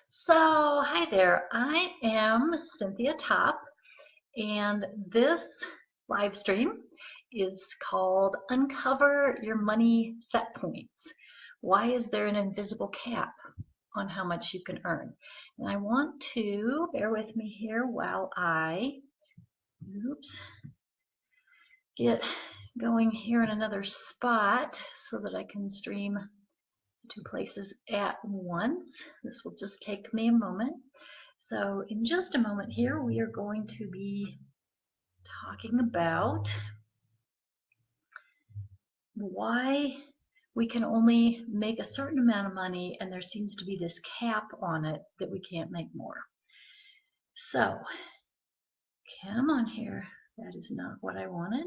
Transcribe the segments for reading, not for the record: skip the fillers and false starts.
So, hi there. I am Cynthia Top, and this live stream is called Uncover Your Money Set Points. Why is there an invisible cap on how much you can earn? And I want to bear with me here while I get going here in another spot so that I can stream two places at once. This will just take me a moment. So in just a moment here, we are going to be talking about why we can only make a certain amount of money and there seems to be this cap on it that we can't make more. So come on here. That is not what I wanted.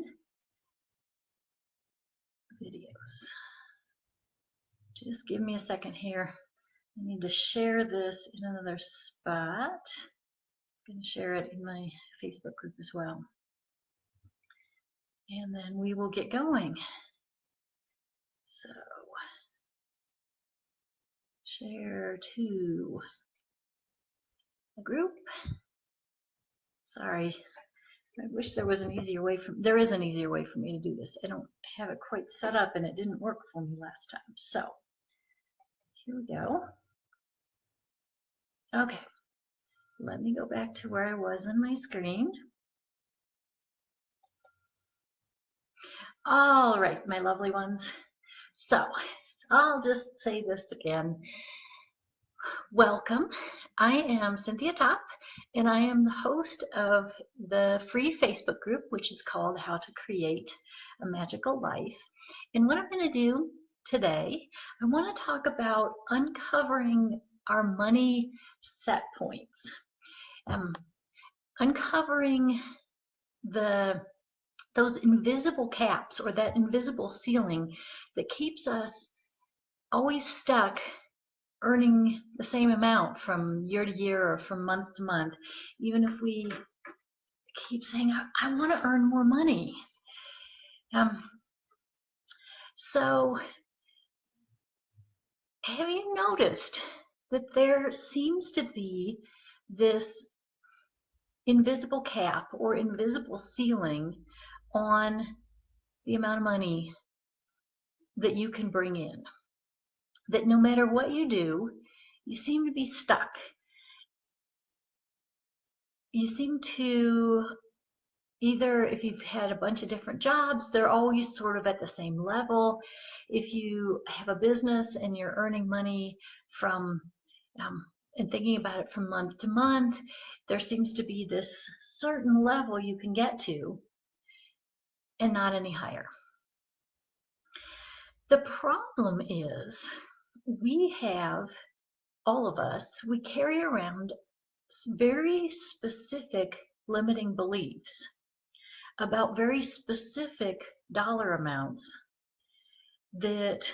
Videos. Just give me a second here. I need to share this in another spot. I'm going to share it in my Facebook group as well. And then we will get going. So, share to the group. Sorry, I wish there was an easier way there is an easier way for me to do this. I don't have it quite set up and it didn't work for me last time. So, here we go. Okay, let me go back to where I was on my screen. All right, my lovely ones. So, I'll just say this again. Welcome. I am Cynthia Top, and I am the host of the free Facebook group, which is called How to Create a Magical Life. And what I'm going to do today, I want to talk about uncovering our money set points, uncovering those invisible caps or that invisible ceiling that keeps us always stuck earning the same amount from year to year or from month to month, even if we keep saying, I want to earn more money. So have you noticed that there seems to be this invisible cap or invisible ceiling on the amount of money that you can bring in? That no matter what you do, you seem to be stuck. You seem to either, if you've had a bunch of different jobs, they're always sort of at the same level. If you have a business and you're earning money from and thinking about it from month to month, there seems to be this certain level you can get to and not any higher. The problem is we have, all of us, we carry around very specific limiting beliefs about very specific dollar amounts that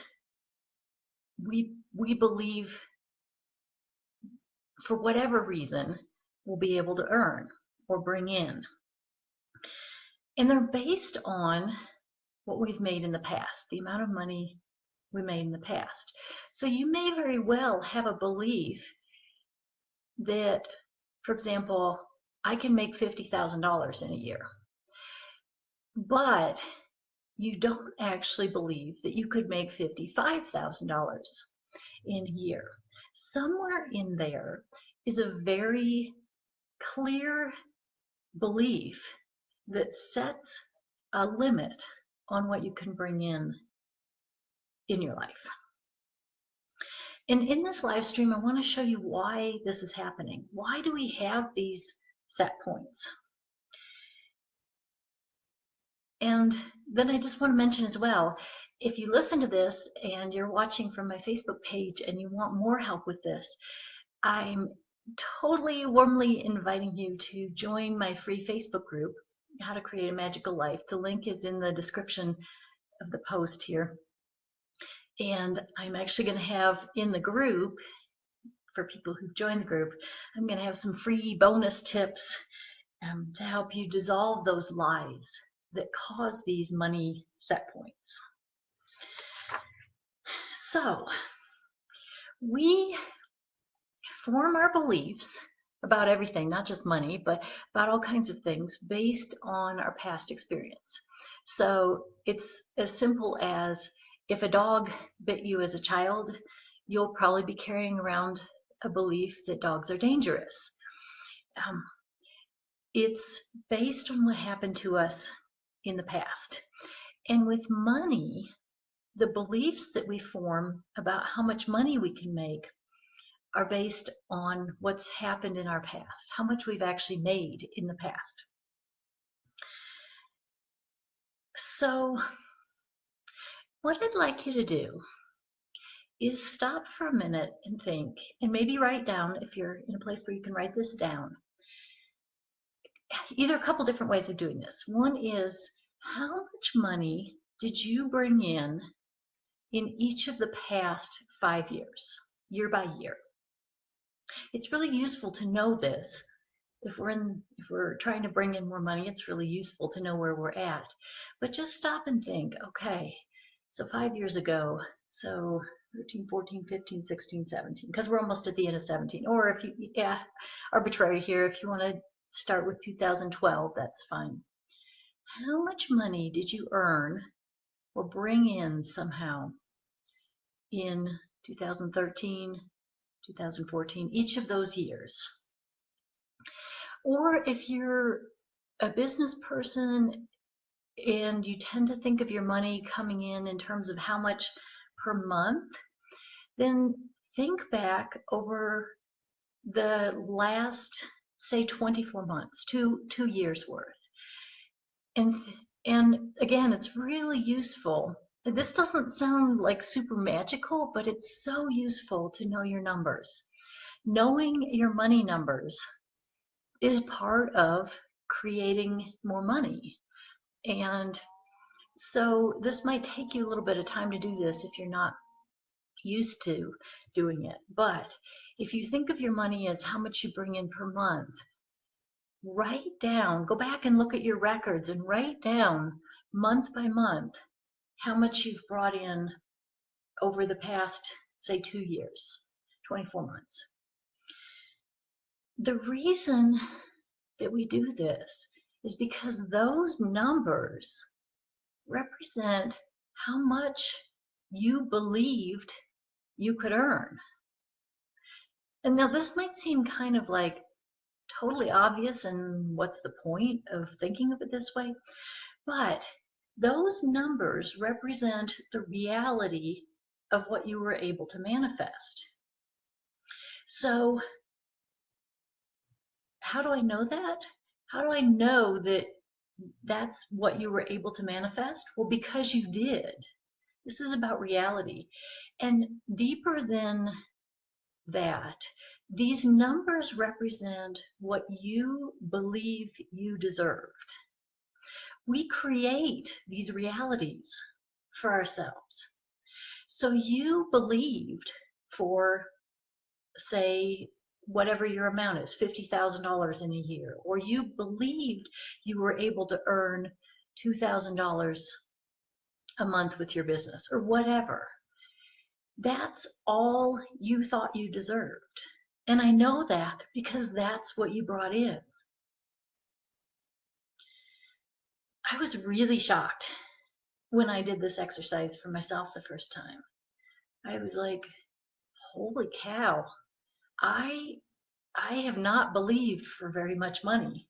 we believe for whatever reason we'll be able to earn or bring in. And they're based on what we've made in the past, the amount of money we made in the past. So you may very well have a belief that, for example, I can make $50,000 in a year, but you don't actually believe that you could make $55,000 in a year. Somewhere in there is a very clear belief that sets a limit on what you can bring in your life. And in this live stream, I want to show you why this is happening. Why do we have these set points? And then I just want to mention as well, if you listen to this and you're watching from my Facebook page and you want more help with this, I'm totally warmly inviting you to join my free Facebook group, How to Create a Magical Life. The link is in the description of the post here. And I'm actually going to have in the group, for people who join the group, I'm going to have some free bonus tips to help you dissolve those lies that cause these money set points. So we form our beliefs about everything, not just money, but about all kinds of things based on our past experience. So it's as simple as if a dog bit you as a child, you'll probably be carrying around a belief that dogs are dangerous. Um, it's based on what happened to us in the past. And with money, the beliefs that we form about how much money we can make are based on what's happened in our past, how much we've actually made in the past. So what I'd like you to do is stop for a minute and think, and maybe write down, if you're in a place where you can write this down, either a couple different ways of doing this. One is, how much money did you bring in each of the past 5 years, year by year? It's really useful to know this. If we're trying to bring in more money, it's really useful to know where we're at. But just stop and think, okay, so 5 years ago, so 13, 14, 15, 16, 17, because we're almost at the end of 17. Or if you, yeah, arbitrary here, if you want to start with 2012, that's fine. How much money did you earn or bring in somehow in 2013, 2014, each of those years? Or if you're a business person and you tend to think of your money coming in terms of how much per month, then think back over the last, say, 24 months, two years worth. And again, it's really useful. This doesn't sound like super magical, but it's so useful to know your numbers. Knowing your money numbers is part of creating more money. And so this might take you a little bit of time to do this if you're not used to doing it. But if you think of your money as how much you bring in per month, write down, go back and look at your records and write down month by month how much you've brought in over the past, say, 2 years, 24 months. The reason that we do this is because those numbers represent how much you believed you could earn. And now this might seem kind of like totally obvious, and what's the point of thinking of it this way? But those numbers represent the reality of what you were able to manifest. So how do I know that? How do I know that that's what you were able to manifest? Well, because you did. This is about reality. And deeper than that, these numbers represent what you believe you deserved. We create these realities for ourselves. So you believed for, say, whatever your amount is, $50,000 in a year, or you believed you were able to earn $2,000 a month with your business, or whatever. That's all you thought you deserved. And I know that because that's what you brought in. I was really shocked when I did this exercise for myself the first time. I was like, holy cow, I have not believed for very much money.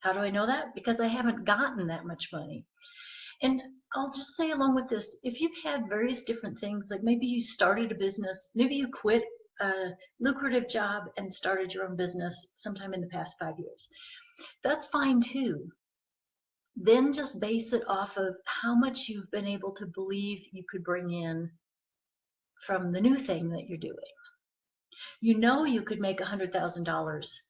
How do I know that? Because I haven't gotten that much money. And I'll just say along with this, if you've had various different things, like maybe you started a business, maybe you quit a lucrative job and started your own business sometime in the past 5 years, that's fine too. Then just base it off of how much you've been able to believe you could bring in from the new thing that you're doing. You know you could make $100,000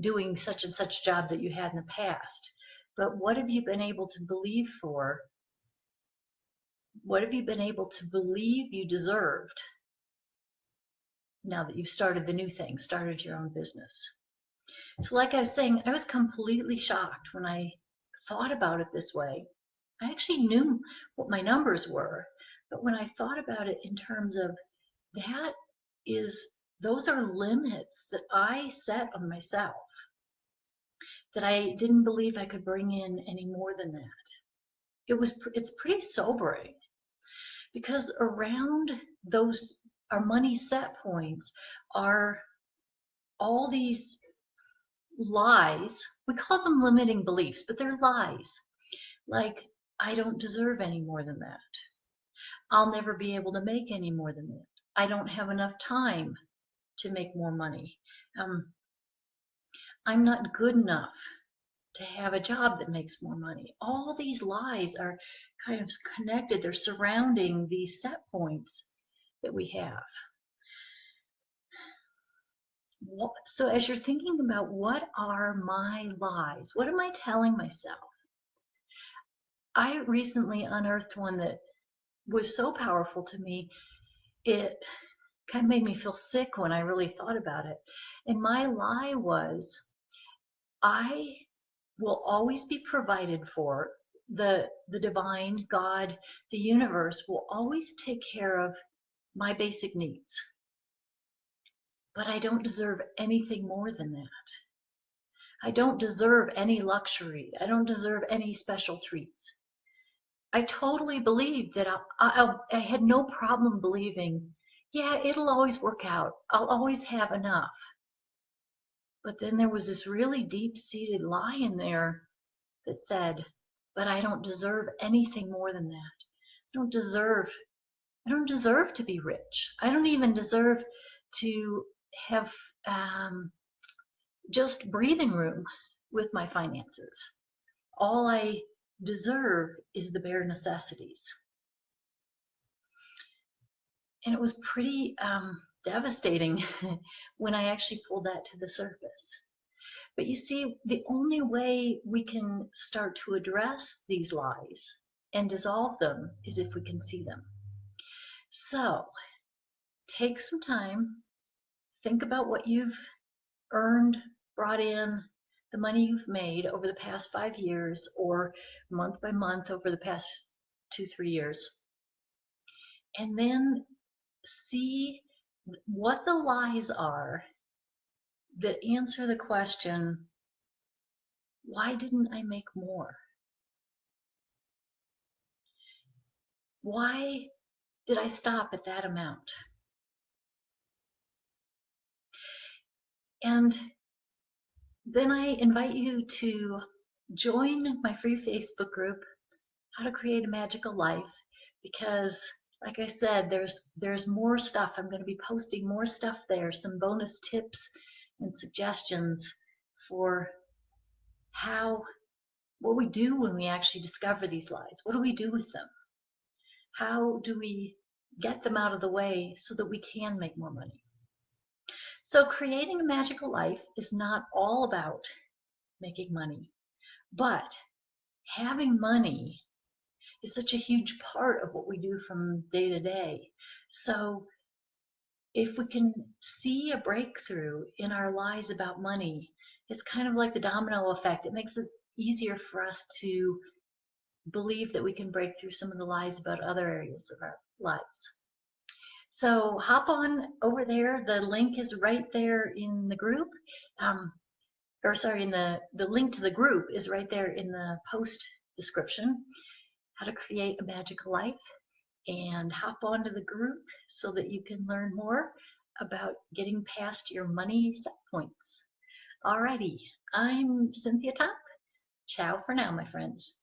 doing such and such job that you had in the past. But what have you been able to believe for? What have you been able to believe you deserved now that you've started the new thing, started your own business? So like I was saying, I was completely shocked when I thought about it this way. I actually knew what my numbers were, but when I thought about it in terms of that is Those are limits that I set on myself, that I didn't believe I could bring in any more than that. It's pretty sobering, because around those, our money set points, are all these lies. We call them limiting beliefs, but they're lies. Like, I don't deserve any more than that. I'll never be able to make any more than that. I don't have enough time to make more money. I'm not good enough to have a job that makes more money. All these lies are kind of connected. They're surrounding these set points that we have. So as you're thinking about what are my lies, what am I telling myself? I recently unearthed one that was so powerful to me, it kind of made me feel sick when I really thought about it. And my lie was, I will always be provided for. The divine, God, the universe will always take care of my basic needs. But I don't deserve anything more than that. I don't deserve any luxury. I don't deserve any special treats. I totally believed that I had no problem believing, yeah, it'll always work out. I'll always have enough. But then there was this really deep-seated lie in there that said, but I don't deserve anything more than that. I don't deserve to be rich. I don't even deserve to have just breathing room with my finances. All I deserve is the bare necessities. And it was pretty devastating when I actually pulled that to the surface. But you see, the only way we can start to address these lies and dissolve them is if we can see them. So take some time, think about what you've earned, brought in, the money you've made over the past 5 years, or month by month over the past 2-3 years. And then see what the lies are that answer the question, why didn't I make more? Why did I stop at that amount? And then I invite you to join my free Facebook group, How to Create a Magical Life, because like I said, there's more stuff. I'm going to be posting more stuff there, some bonus tips and suggestions for what we do when we actually discover these lies. What do we do with them? How do we get them out of the way so that we can make more money? So creating a magical life is not all about making money, but having money is such a huge part of what we do from day to day. So if we can see a breakthrough in our lies about money, it's kind of like the domino effect. It makes it easier for us to believe that we can break through some of the lies about other areas of our lives. So hop on over there. The link is right there in the group. The link to the group is right there in the post description. How to Create a Magical Life. And hop onto the group so that you can learn more about getting past your money set points. Alrighty, I'm Cynthia Top. Ciao for now, my friends.